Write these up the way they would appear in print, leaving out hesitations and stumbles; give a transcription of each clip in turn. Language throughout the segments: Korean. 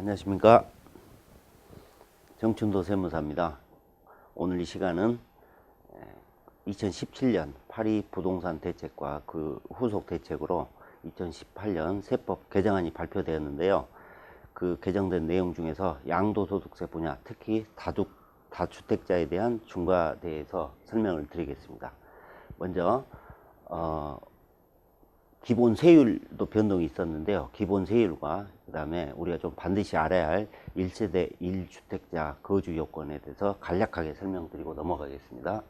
안녕하십니까. 정춘도 세무사입니다. 오늘 이 시간은 2017년 파리 부동산 대책과 그 후속 대책으로 2018년 세법 개정안이 발표되었는데요. 그 개정된 내용 중에서 양도소득세 분야, 특히 다주택자에 대한 중과에 대해서 설명을 드리겠습니다. 먼저 기본 세율도 변동이 있었는데요. 기본 세율과 그 다음에 우리가 좀 반드시 알아야 할 1세대 1주택자 거주 요건에 대해서 간략하게 설명드리고 넘어가겠습니다.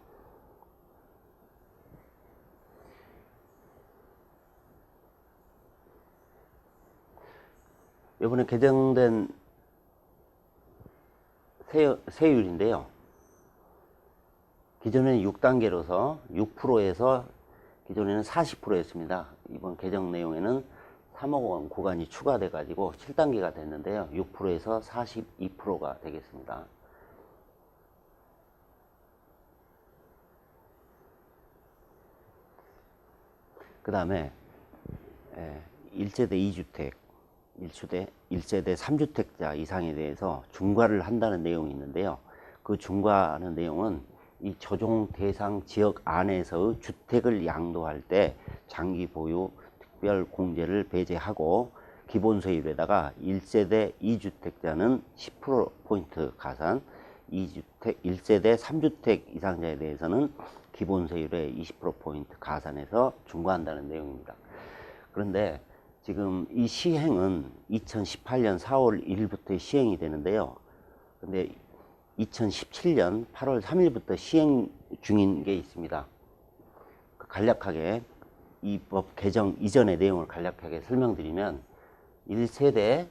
이번에 개정된 세율인데요. 기존에는 6단계로서 6%에서 기존에는 40%였습니다. 이번 개정 내용에는 3억 원 구간이 추가돼 가지고 7단계가 됐는데요. 6%에서 42%가 되겠습니다. 그 다음에 1세대 2주택, 1세대 3주택자 이상에 대해서 중과를 한다는 내용이 있는데요. 그 중과하는 내용은 이 조정 대상 지역 안에서의 주택을 양도할 때 장기 보유 특별 공제를 배제하고 기본 세율에다가 1세대 2주택자는 10%포인트 가산, 1세대 3주택 이상자에 대해서는 기본 세율의 20%포인트 가산해서 중과한다는 내용입니다. 그런데 지금 이 시행은 2018년 4월 1일부터 시행이 되는데요. 근데 2017년 8월 3일부터 시행 중인 게 있습니다. 간략하게 이 법 개정 이전의 내용을 간략하게 설명드리면 1세대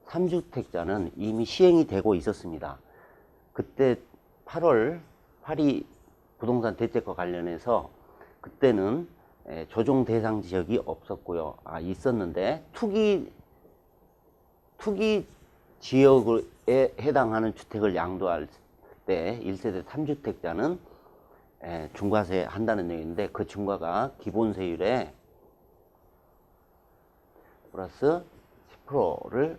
3주택자는 이미 시행이 되고 있었습니다. 그때 8월 파리 부동산 대책과 관련해서 그때는 조정 대상 지역이 없었고요. 있었는데 투기 지역에 해당하는 주택을 양도할 때 1세대 3주택자는 중과세 한다는 내용인데, 그 중과가 기본 세율에 플러스 10%를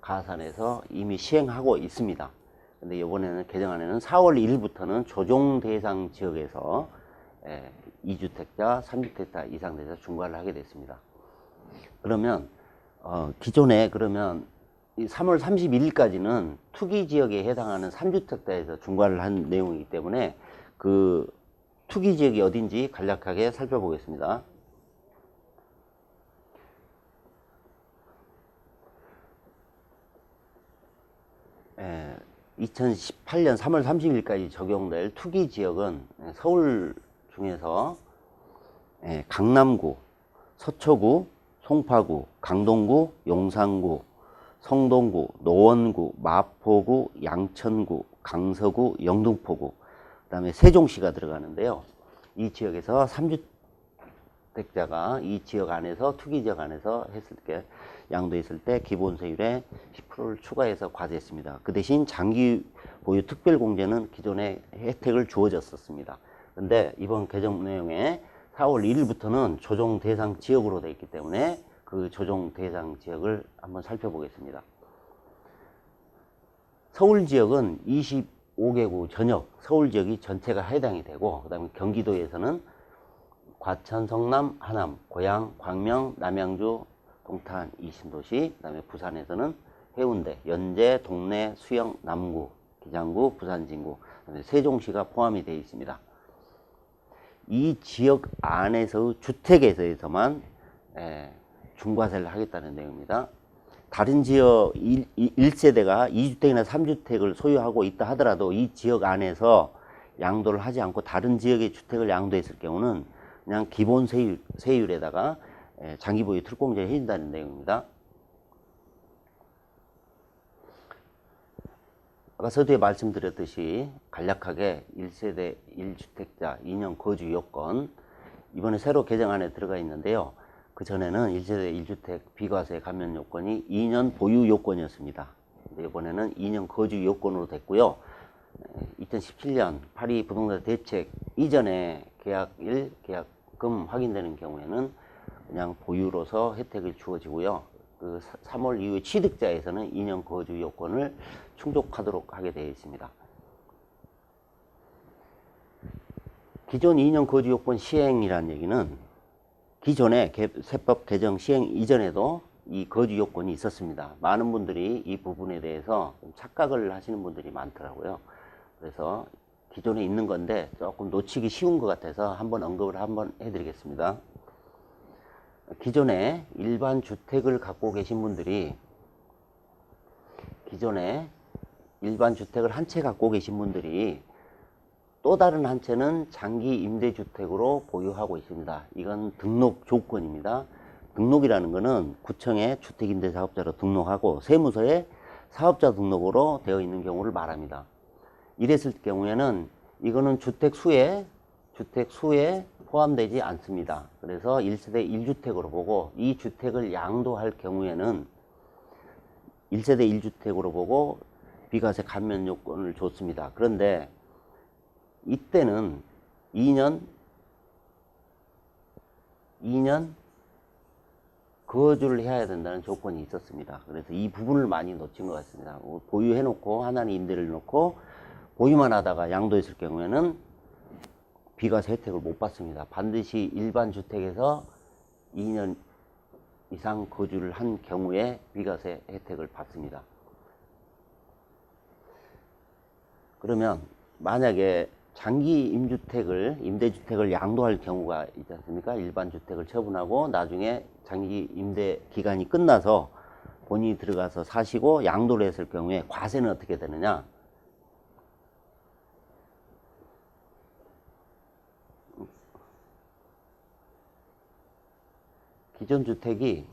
가산해서 이미 시행하고 있습니다. 근데 이번에는 개정안에는 4월 1일부터는 조정 대상 지역에서 2주택자, 3주택자 이상 돼서 중과를 하게 됐습니다. 그러면 기존에 그러면 3월 31일까지는 투기 지역에 해당하는 3주택자에서 중과를 한 내용이기 때문에 그 투기 지역이 어딘지 간략하게 살펴보겠습니다. 예, 2018년 3월 30일까지 적용될 투기 지역은 서울 중에서 강남구, 서초구, 송파구, 강동구, 용산구, 성동구, 노원구, 마포구, 양천구, 강서구, 영등포구, 그 다음에 세종시가 들어가는데요. 이 지역에서 3주택자가 이 지역 안에서 투기 지역 안에서 했을 때 양도했을 때 기본 세율에 10%를 추가해서 과세했습니다. 그 대신 장기 보유 특별 공제는 기존에 혜택을 주어졌었습니다. 근데 이번 개정 내용에 4월 1일부터는 조정 대상 지역으로 되어 있기 때문에 그 조정 대상 지역을 한번 살펴보겠습니다. 서울 지역은 25개구 전역 서울 지역이 전체가 해당이 되고, 그 다음에 경기도에서는 과천, 성남, 하남, 고양, 광명, 남양주, 동탄 이 신도시, 그 다음에 부산에서는 해운대, 연제, 동래, 수영, 남구, 기장구, 부산 진구, 그다음에 세종시가 포함이 되어 있습니다. 이 지역 안에서 주택에서만 중과세를 하겠다는 내용입니다. 다른 지역 1세대가 2주택이나 3주택을 소유하고 있다 하더라도 이 지역 안에서 양도를 하지 않고 다른 지역의 주택을 양도했을 경우는 그냥 기본 세율에다가 장기 보유 특공제를 해준다는 내용입니다. 아까 서두에 말씀드렸듯이 간략하게 1세대 1주택자 2년 거주 요건, 이번에 새로 개정안에 들어가 있는데요. 그 전에는 1세대 1주택 비과세 감면 요건이 2년 보유 요건이었습니다. 이번에는 2년 거주 요건으로 됐고요. 2017년 파리 부동산 대책 이전에 계약일, 계약금 확인되는 경우에는 그냥 보유로서 혜택이 주어지고요. 그 3월 이후에 취득자에서는 2년 거주 요건을 충족하도록 하게 되어 있습니다. 기존 2년 거주 요건 시행이라는 얘기는 기존에 세법 개정 시행 이전에도 이 거주 요건이 있었습니다. 많은 분들이 이 부분에 대해서 착각을 하시는 분들이 많더라고요. 그래서 기존에 있는 건데 조금 놓치기 쉬운 것 같아서 한번 언급을 한번 해드리겠습니다. 기존에 일반 주택을 갖고 계신 분들이 기존에 일반 주택을 한 채 갖고 계신 분들이 또 다른 한 채는 장기 임대주택으로 보유하고 있습니다. 이건 등록 조건입니다. 등록이라는 것은 구청에 주택임대사업자로 등록하고 세무서에 사업자 등록으로 되어 있는 경우를 말합니다. 이랬을 경우에는 이거는 주택수에 포함되지 않습니다. 그래서 1세대 1주택으로 보고 이 주택을 양도할 경우에는 1세대 1주택으로 보고 비과세 감면 요건을 줬습니다. 그런데 이때는 2년 거주를 해야 된다는 조건이 있었습니다. 그래서 이 부분을 많이 놓친 것 같습니다. 보유해 놓고 하나는 임대를 놓고 보유만 하다가 양도했을 경우에는 비과세 혜택을 못 받습니다. 반드시 일반 주택에서 2년 이상 거주를 한 경우에 비과세 혜택을 받습니다. 그러면 만약에 장기 임대주택을 양도할 경우가 있지 않습니까? 일반 주택을 처분하고 나중에 장기 임대 기간이 끝나서 본인이 들어가서 사시고 양도를 했을 경우에 과세는 어떻게 되느냐? 기존 주택이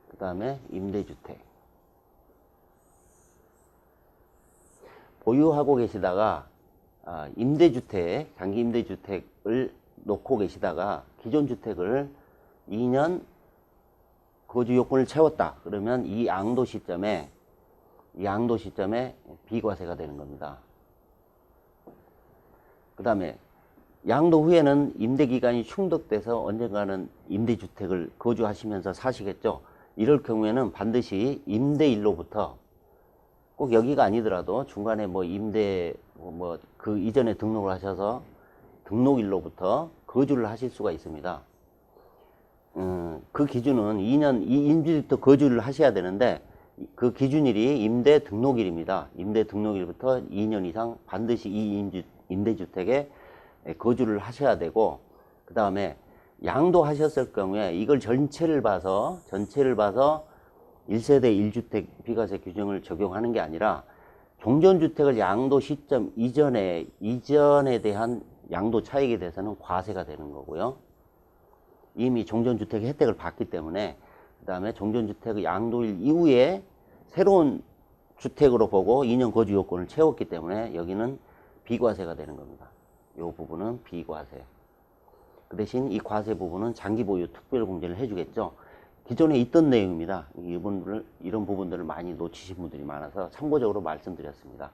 그 다음에 임대주택 보유하고 계시다가 임대주택, 장기 임대주택을 놓고 계시다가 기존 주택을 2년 거주 요건을 채웠다. 그러면 이 양도 시점에 비과세가 되는 겁니다. 그 다음에 양도 후에는 임대기간이 충족돼서 언젠가는 임대주택을 거주하시면서 사시겠죠. 이럴 경우에는 반드시 임대일로부터 꼭 여기가 아니더라도 중간에 뭐 임대 그 이전에 등록을 하셔서 등록일로부터 거주를 하실 수가 있습니다. 그 기준은 2년 이 임대주택 거주를 하셔야 되는데 그 기준일이 임대 등록일입니다. 임대 등록일부터 2년 이상 반드시 이 임대주택에 거주를 하셔야 되고, 그 다음에 양도하셨을 경우에 이걸 전체를 봐서 1세대 1주택 비과세 규정을 적용하는 게 아니라 종전주택을 양도 시점 이전에 대한 양도 차익에 대해서는 과세가 되는 거고요. 이미 종전주택의 혜택을 받기 때문에 그 다음에 종전주택의 양도일 이후에 새로운 주택으로 보고 2년 거주 요건을 채웠기 때문에 여기는 비과세가 되는 겁니다. 이 부분은 비과세. 그 대신 이 과세 부분은 장기 보유 특별공제를 해주겠죠. 기존에 있던 내용입니다. 이런 부분들을 많이 놓치신 분들이 많아서 참고적으로 말씀드렸습니다.